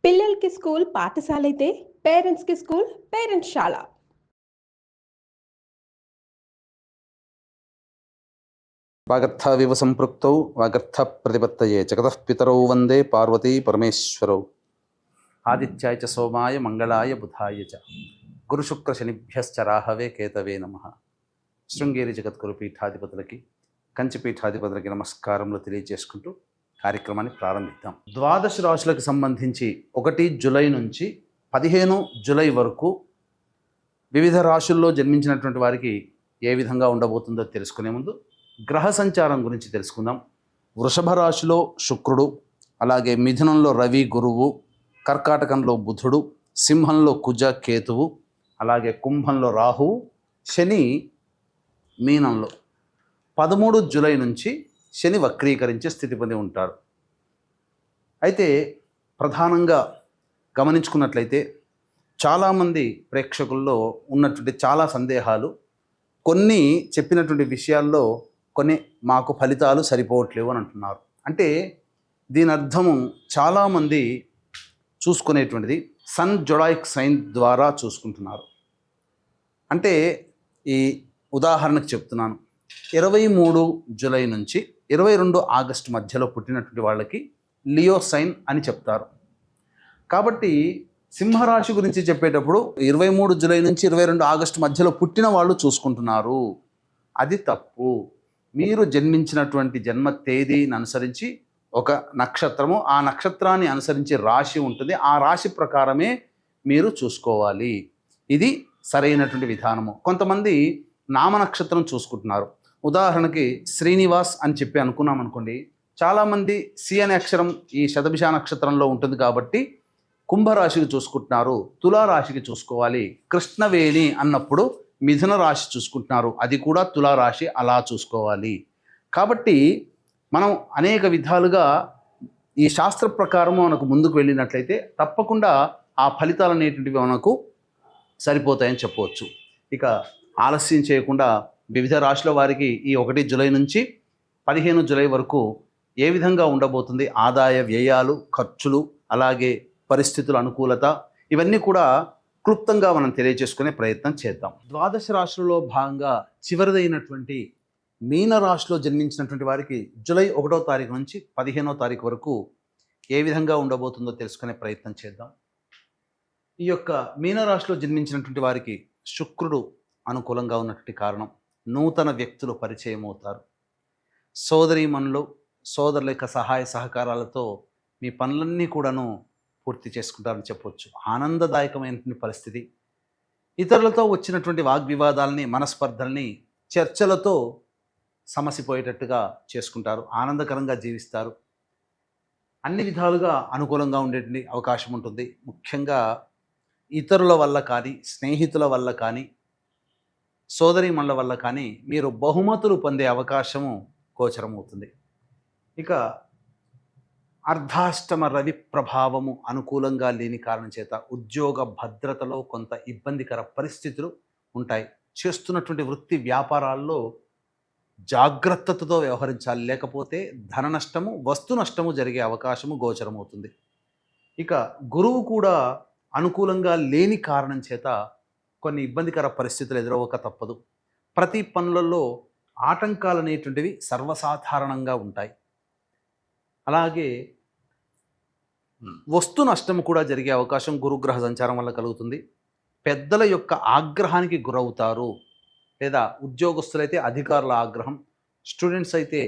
పిల్లలకి స్కూల్ పాఠశాల అయితే పేరెంట్స్‌కి స్కూల్ పేరెంట్స్‌శాల. వాగర్థావివ సంపృక్తౌ వాగర్థ ప్రతిపత్తయే జగతః పితరౌ వందే పార్వతీ పరమేశ్వరౌ. ఆదిత్యాయ చ సోమాయ మంగళాయ బుధాయ చ గురుశుక్ర శనిభ్యశ్చ రాహవే కేతవే నమః. శృంగేరి జగద్గురు పీఠాధిపతులకి కంచి పీఠాధిపతులకి నమస్కారములు తెలియజేసుకుంటూ కార్యక్రమాన్ని ప్రారంభిద్దాం. ద్వాదశ రాశులకు సంబంధించి 1 జూలై నుంచి 15 జూలై వరకు వివిధ రాశుల్లో జన్మించినటువంటి వారికి ఏ విధంగా ఉండబోతుందో తెలుసుకునే ముందు గ్రహ సంచారం గురించి తెలుసుకుందాం. వృషభ రాశిలో శుక్రుడు, అలాగే మిథునంలో రవి గురువు, కర్కాటకంలో బుధుడు, సింహంలో కుజ కేతువు, అలాగే కుంభంలో రాహువు, శని మీనంలో 13 జూలై నుంచి శని వక్రీకరించే స్థితి పొంది ఉంటాడు. అయితే ప్రధానంగా గమనించుకున్నట్లయితే చాలామంది ప్రేక్షకుల్లో ఉన్నటువంటి చాలా సందేహాలు, కొన్ని చెప్పినటువంటి విషయాల్లో కొన్ని మాకు ఫలితాలు సరిపోవట్లేవు అని అంటున్నారు. అంటే దీని అర్థము చాలామంది చూసుకునేటువంటిది సన్ జొడాయిక్ సైన్ ద్వారా చూసుకుంటున్నారు. అంటే ఈ ఉదాహరణకు చెప్తున్నాను, 23 జూలై నుంచి 22 ఆగస్టు మధ్యలో పుట్టినటువంటి వాళ్ళకి లియో సైన్ అని చెప్తారు. కాబట్టి సింహరాశి గురించి చెప్పేటప్పుడు 23 జూలై నుంచి 22 ఆగస్టు మధ్యలో పుట్టిన వాళ్ళు చూసుకుంటున్నారు. అది తప్పు. మీరు జన్మించినటువంటి జన్మ తేదీని అనుసరించి ఒక నక్షత్రము, ఆ నక్షత్రాన్ని అనుసరించి రాశి ఉంటుంది, ఆ రాశి ప్రకారమే మీరు చూసుకోవాలి. ఇది సరైనటువంటి విధానము. కొంతమంది నామ నక్షత్రం చూసుకుంటున్నారు. ఉదాహరణకి శ్రీనివాస్ అని చెప్పి అనుకున్నాం అనుకోండి, చాలామంది సి అనే అక్షరం ఈ శతభిష నక్షత్రంలో ఉంటుంది కాబట్టి కుంభరాశికి చూసుకుంటున్నారు, తులారాశికి చూసుకోవాలి. కృష్ణవేణి అన్నప్పుడు మిథున రాశి చూసుకుంటున్నారు, అది కూడా తులారాశి, అలా చూసుకోవాలి. కాబట్టి మనం అనేక విధాలుగా ఈ శాస్త్ర ప్రకారము మనకు ముందుకు వెళ్ళినట్లయితే తప్పకుండా ఆ ఫలితాలు అనేటువంటివి మనకు సరిపోతాయని చెప్పవచ్చు. ఇక ఆలస్యం చేయకుండా వివిధ రాశుల వారికి ఈ 1 జూలై నుంచి 15 జూలై వరకు ఏ విధంగా ఉండబోతుంది, ఆదాయ వ్యయాలు, ఖర్చులు, అలాగే పరిస్థితుల అనుకూలత, ఇవన్నీ కూడా క్లుప్తంగా మనం తెలియజేసుకునే ప్రయత్నం చేద్దాం. ద్వాదశ రాశులలో భాగంగా చివరిదైనటువంటి మీన రాశిలో జన్మించినటువంటి వారికి జూలై 1వ తారీఖు నుంచి 15వ తారీఖు వరకు ఏ విధంగా ఉండబోతుందో తెలుసుకునే ప్రయత్నం చేద్దాం. ఈ యొక్క మీన రాశిలో జన్మించినటువంటి వారికి శుక్రుడు అనుకూలంగా ఉన్నటువంటి కారణం నూతన వ్యక్తులు పరిచయం అవుతారు. సోదరీమణులు, సోదరుల యొక్క సహాయ సహకారాలతో మీ పనులన్నీ కూడాను పూర్తి చేసుకుంటారని చెప్పవచ్చు. ఆనందదాయకమైనటువంటి పరిస్థితి. ఇతరులతో వచ్చినటువంటి వాగ్వివాదాలని, మనస్పర్ధల్ని చర్చలతో సమసిపోయేటట్టుగా చేసుకుంటారు. ఆనందకరంగా జీవిస్తారు. అన్ని విధాలుగా అనుకూలంగా ఉండేటువంటి అవకాశం ఉంటుంది. ముఖ్యంగా ఇతరుల వల్ల కానీ, స్నేహితుల వల్ల కానీ, సోదరీమణుల వల్ల కానీ మీరు బహుమతులు పొందే అవకాశము గోచరమవుతుంది. ఇక అర్ధాష్టమ రవి ప్రభావము అనుకూలంగా లేని కారణం చేత ఉద్యోగ భద్రతలో కొంత ఇబ్బందికర పరిస్థితులు ఉంటాయి. చేస్తున్నటువంటి వృత్తి వ్యాపారాల్లో జాగ్రత్తతో వ్యవహరించాలి, లేకపోతే ధన నష్టము, వస్తు నష్టము జరిగే అవకాశము గోచరమవుతుంది. ఇక గురువు కూడా అనుకూలంగా లేని కారణం చేత కొన్ని ఇబ్బందికర పరిస్థితులు ఎదురవ్వక తప్పదు. ప్రతి పనులలో ఆటంకాలు అనేటువంటివి సర్వసాధారణంగా ఉంటాయి. అలాగే వస్తు నష్టం కూడా జరిగే అవకాశం గురుగ్రహ సంచారం వల్ల కలుగుతుంది. పెద్దల యొక్క ఆగ్రహానికి గురవుతారు, లేదా ఉద్యోగస్తులైతే అధికారుల ఆగ్రహం, స్టూడెంట్స్ అయితే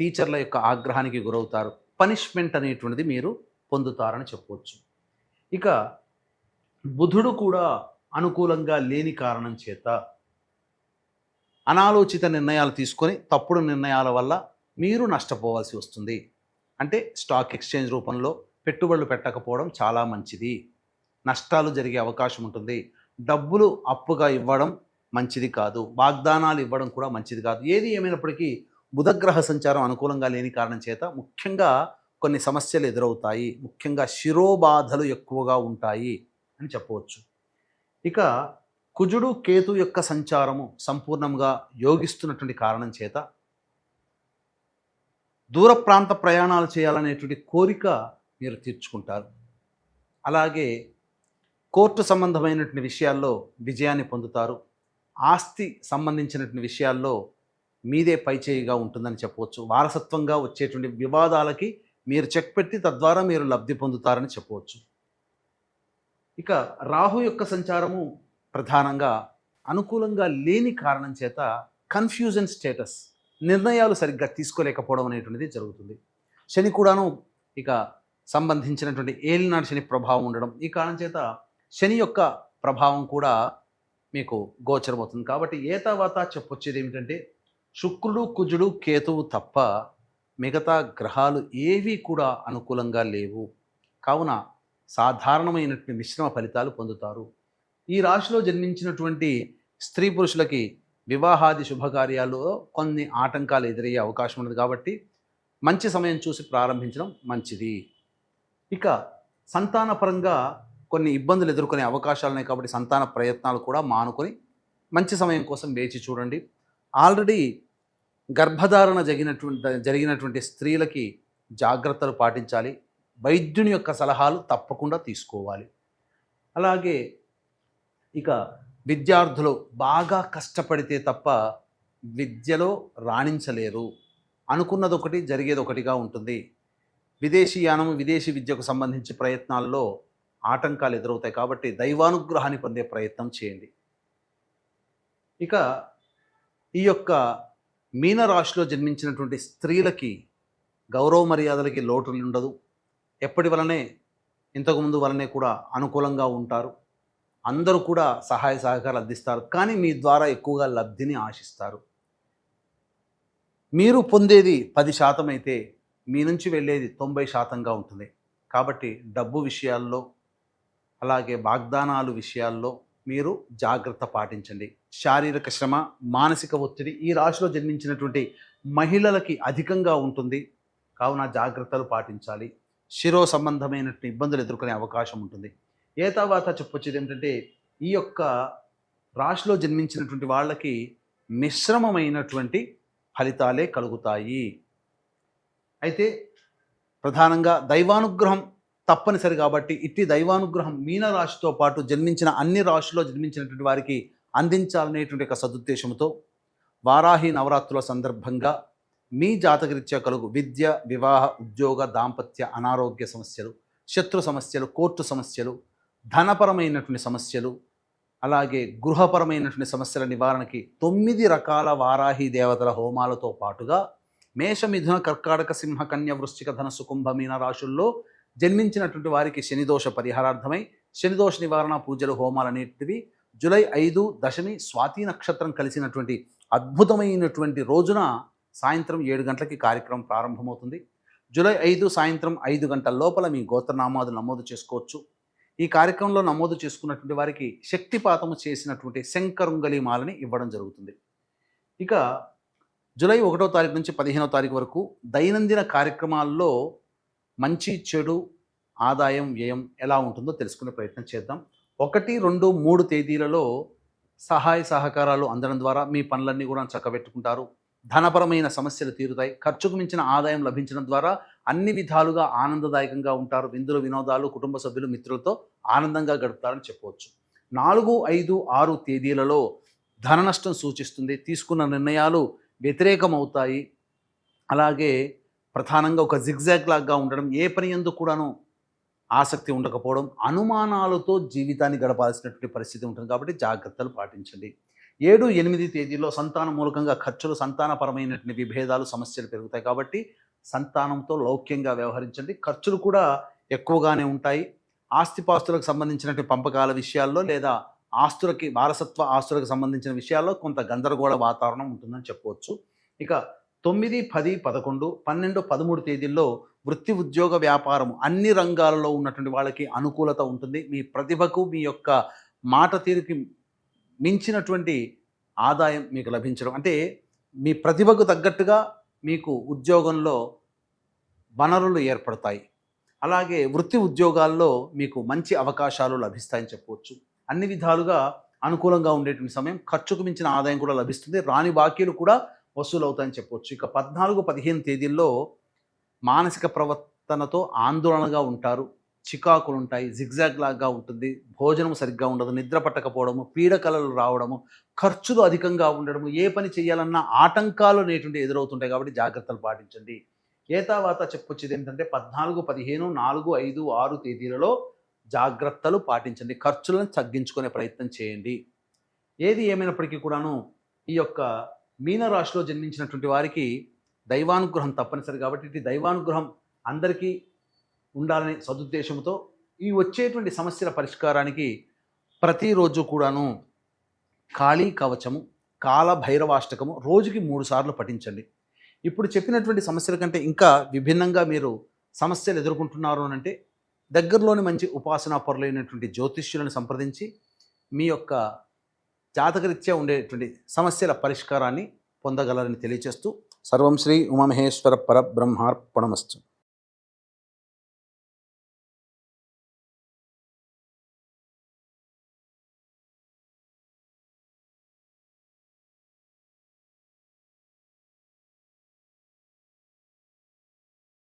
టీచర్ల యొక్క ఆగ్రహానికి గురవుతారు. పనిష్మెంట్ అనేటువంటిది మీరు పొందుతారని చెప్పవచ్చు. ఇక బుధుడు కూడా అనుకూలంగా లేని కారణం చేత అనాలోచిత నిర్ణయాలు తీసుకొని తప్పుడు నిర్ణయాల వల్ల మీరు నష్టపోవాల్సి వస్తుంది. అంటే స్టాక్ ఎక్స్చేంజ్ రూపంలో పెట్టుబడులు పెట్టకపోవడం చాలా మంచిది. నష్టాలు జరిగే అవకాశం ఉంటుంది. డబ్బులు అప్పుగా ఇవ్వడం మంచిది కాదు, వాగ్దానాలు ఇవ్వడం కూడా మంచిది కాదు. ఏది ఏమైనప్పటికీ బుధగ్రహ సంచారం అనుకూలంగా లేని కారణం చేత ముఖ్యంగా కొన్ని సమస్యలు ఎదురవుతాయి. ముఖ్యంగా శిరోబాధలు ఎక్కువగా ఉంటాయి అని చెప్పవచ్చు. ఇక కుజుడు కేతు యొక్క సంచారము సంపూర్ణంగా యోగిస్తున్నటువంటి కారణం చేత దూర ప్రాంత ప్రయాణాలు చేయాలనేటువంటి కోరిక మీరు తీర్చుకుంటారు. అలాగే కోర్టు సంబంధమైనటువంటి విషయాల్లో విజయాన్ని పొందుతారు. ఆస్తి సంబంధించినటువంటి విషయాల్లో మీదే పైచేయిగా ఉంటుందని చెప్పవచ్చు. వారసత్వంగా వచ్చేటువంటి వివాదాలకి మీరు చెక్ పెట్టి తద్వారా మీరు లబ్ధి పొందుతారని చెప్పవచ్చు. ఇక రాహు యొక్క సంచారము ప్రధానంగా అనుకూలంగా లేని కారణం చేత కన్ఫ్యూజన్ స్టేటస్, నిర్ణయాలు సరిగ్గా తీసుకోలేకపోవడం అనేటువంటిది జరుగుతుంది. శని కూడాను ఇక సంబంధించినటువంటి ఏలినాడు శని ప్రభావం ఉండడం, ఈ కారణం చేత శని యొక్క ప్రభావం కూడా మీకు గోచరమవుతుంది. కాబట్టి ఏతావాత చెప్పొచ్చేది ఏమిటంటే శుక్రుడు, కుజుడు, కేతువు తప్ప మిగతా గ్రహాలు ఏవి కూడా అనుకూలంగా లేవు. కావున సాధారణమైనటువంటి మిశ్రమ ఫలితాలు పొందుతారు. ఈ రాశిలో జన్మించినటువంటి స్త్రీ పురుషులకి వివాహాది శుభకార్యాల్లో కొన్ని ఆటంకాలు ఎదురయ్యే అవకాశం ఉన్నది. కాబట్టి మంచి సమయం చూసి ప్రారంభించడం మంచిది. ఇక సంతానపరంగా కొన్ని ఇబ్బందులు ఎదుర్కొనే అవకాశాలు ఉన్నాయి. కాబట్టి సంతాన ప్రయత్నాలు కూడా మానుకొని మంచి సమయం కోసం వేచి చూడండి. ఆల్రెడీ గర్భధారణ జరిగినటువంటి స్త్రీలకి జాగ్రత్తలు పాటించాలి. వైద్యుని యొక్క సలహాలు తప్పకుండా తీసుకోవాలి. అలాగే ఇక విద్యార్థులు బాగా కష్టపడితే తప్ప విద్యలో రాణించలేరు. అనుకున్నది ఒకటి, జరిగేది ఒకటిగా ఉంటుంది. విదేశీయానం, విదేశీ విద్యకు సంబంధించి ప్రయత్నాల్లో ఆటంకాలు ఎదురవుతాయి. కాబట్టి దైవానుగ్రహాన్ని పొందే ప్రయత్నం చేయండి. ఇక ఈ యొక్క మీనరాశిలో జన్మించినటువంటి స్త్రీలకి గౌరవ మర్యాదలకి లోటు ఉండదు. ఎప్పటి వలనే ఇంతకుముందు వలనే కూడా అనుకూలంగా ఉంటారు. అందరూ కూడా సహాయ సహకారాలు అందిస్తారు. కానీ మీ ద్వారా ఎక్కువగా లబ్ధిని ఆశిస్తారు. మీరు పొందేది 10% అయితే మీ నుంచి వెళ్ళేది 90%గా ఉంటుంది. కాబట్టి డబ్బు విషయాల్లో, అలాగే వాగ్దానాలు విషయాల్లో మీరు జాగ్రత్త పాటించండి. శారీరక శ్రమ, మానసిక ఒత్తిడి ఈ రాశిలో జన్మించినటువంటి మహిళలకి అధికంగా ఉంటుంది. కావున జాగ్రత్తలు పాటించాలి. శిరో సంబంధమైనటువంటి ఇబ్బందులు ఎదుర్కొనే అవకాశం ఉంటుంది. ఏ తర్వాత చెప్పొచ్చేది ఏమిటంటే ఈ యొక్క రాశిలో జన్మించినటువంటి వాళ్ళకి మిశ్రమమైనటువంటి ఫలితాలే కలుగుతాయి. అయితే ప్రధానంగా దైవానుగ్రహం తప్పనిసరి. కాబట్టి ఇట్టి దైవానుగ్రహం మీన రాశితో పాటు జన్మించిన అన్ని రాశుల్లో జన్మించినటువంటి వారికి అందించాలనేటువంటి ఒక సదుద్దేశంతో వారాహి నవరాత్రుల సందర్భంగా మీ జాతకరీత్యా కలుగు విద్య, వివాహ, ఉద్యోగ, దాంపత్య, అనారోగ్య సమస్యలు, శత్రు సమస్యలు, కోర్టు సమస్యలు, ధనపరమైనటువంటి సమస్యలు, అలాగే గృహపరమైనటువంటి సమస్యల నివారణకి 9 రకాల వారాహి దేవతల హోమాలతో పాటుగా మేష, మిథున, కర్కాటక, సింహ, కన్య, వృశ్చిక, ధనస్సు, కుంభ, మీన రాశుల్లో జన్మించినటువంటి వారికి శనిదోష పరిహారార్థమై శనిదోష నివారణ పూజలు, హోమాలు అనేటివి జూలై 5 దశమి స్వాతి నక్షత్రం కలిసినటువంటి అద్భుతమైనటువంటి రోజున సాయంత్రం 7 గంటలకి కార్యక్రమం ప్రారంభమవుతుంది. జూలై 5 సాయంత్రం 5 గంటల లోపల మీ గోత్రనామాలు నమోదు చేసుకోవచ్చు. ఈ కార్యక్రమంలో నమోదు చేసుకున్నటువంటి వారికి శక్తిపాతము చేసినటువంటి శంకరుంగలి మాలని ఇవ్వడం జరుగుతుంది. ఇక జూలై 1వ తారీఖు నుంచి 15వ తారీఖు వరకు దైనందిన కార్యక్రమాల్లో మంచి, చెడు, ఆదాయం, వ్యయం ఎలా ఉంటుందో తెలుసుకునే ప్రయత్నం చేద్దాం. 1, 2, 3 తేదీలలో సహాయ సహకారాలు అందడం ద్వారా మీ పనులన్నీ కూడా చక్కబెట్టుకుంటారు. ధనపరమైన సమస్యలు తీరుతాయి. ఖర్చుకు మించిన ఆదాయం లభించడం ద్వారా అన్ని విధాలుగా ఆనందదాయకంగా ఉంటారు. విందులు, వినోదాలు, కుటుంబ సభ్యులు, మిత్రులతో ఆనందంగా గడుపుతారని చెప్పవచ్చు. 4, 5, 6 తేదీలలో ధన నష్టం సూచిస్తుంది. తీసుకున్న నిర్ణయాలు వ్యతిరేకమవుతాయి. అలాగే ప్రధానంగా ఒక జిగ్జాగ్ లాగా ఉండడం, ఏ పని యందు కూడాను ఆసక్తి ఉండకపోవడం, అనుమానాలతో జీవితాన్ని గడపాల్సినటువంటి పరిస్థితి ఉంటుంది. కాబట్టి జాగ్రత్తలు పాటించండి. 7, 8 తేదీల్లో సంతానం మూలకంగా ఖర్చులు, సంతానపరమైనటువంటి విభేదాలు, సమస్యలు పెరుగుతాయి. కాబట్టి సంతానంతో లౌక్యంగా వ్యవహరించండి. ఖర్చులు కూడా ఎక్కువగానే ఉంటాయి. ఆస్తిపాస్తులకు సంబంధించినటువంటి పంపకాల విషయాల్లో లేదా ఆస్తులకి, వారసత్వ ఆస్తులకు సంబంధించిన విషయాల్లో కొంత గందరగోళ వాతావరణం ఉంటుందని చెప్పవచ్చు. ఇక 9, 10, 11, 12, 13 తేదీల్లో వృత్తి, ఉద్యోగ, వ్యాపారం అన్ని రంగాలలో ఉన్నటువంటి వాళ్ళకి అనుకూలత ఉంటుంది. మీ ప్రతిభకు, మీ యొక్క మాట తీరుకి మించినటువంటి ఆదాయం మీకు లభించడం, అంటే మీ ప్రతిభకు తగ్గట్టుగా మీకు ఉద్యోగంలో వనరులు ఏర్పడతాయి. అలాగే వృత్తి ఉద్యోగాల్లో మీకు మంచి అవకాశాలు లభిస్తాయని చెప్పవచ్చు. అన్ని విధాలుగా అనుకూలంగా ఉండేటువంటి సమయం. ఖర్చుకు మించిన ఆదాయం కూడా లభిస్తుంది. రాని బాకీలు కూడా వసూలు అవుతాయని చెప్పవచ్చు. ఇక 14, 15 తేదీల్లో మానసిక ప్రవర్తనతో ఆందోళనగా ఉంటారు. చికాకులు ఉంటాయి, జిగ్జాగ్ లాగా ఉంటుంది, భోజనం సరిగ్గా ఉండదు, నిద్ర పట్టకపోవడము, పీడకలలు రావడము, ఖర్చులు అధికంగా ఉండడము, ఏ పని చేయాలన్నా ఆటంకాలు అనేటువంటి ఎదురవుతుంటాయి. కాబట్టి జాగ్రత్తలు పాటించండి. ఏతావాత చెప్పొచ్చేది ఏంటంటే 14, 15, 4, 5, 6 తేదీలలో జాగ్రత్తలు పాటించండి. ఖర్చులను తగ్గించుకునే ప్రయత్నం చేయండి. ఏది ఏమైనప్పటికీ కూడాను ఈ యొక్క మీనరాశిలో జన్మించినటువంటి వారికి దైవానుగ్రహం తప్పనిసరి. కాబట్టి ఇది దైవానుగ్రహం అందరికీ ఉండాలనే సదుద్దేశంతో ఈ వచ్చేటువంటి సమస్యల పరిష్కారానికి ప్రతిరోజు కూడాను కాళీ కవచము, కాల భైరవాష్టకము రోజుకి 3 సార్లు పఠించండి. ఇప్పుడు చెప్పినటువంటి సమస్యల కంటే ఇంకా విభిన్నంగా మీరు సమస్యలు ఎదుర్కొంటున్నారు అనంటే దగ్గరలోని మంచి ఉపాసనా పరులైనటువంటి జ్యోతిష్యులను సంప్రదించి మీ యొక్క జాతకరీత్యా ఉండేటువంటి సమస్యల పరిష్కారాన్ని పొందగలరని తెలియచేస్తూ సర్వం శ్రీ ఉమామహేశ్వర పరబ్రహ్మార్పణమస్తు.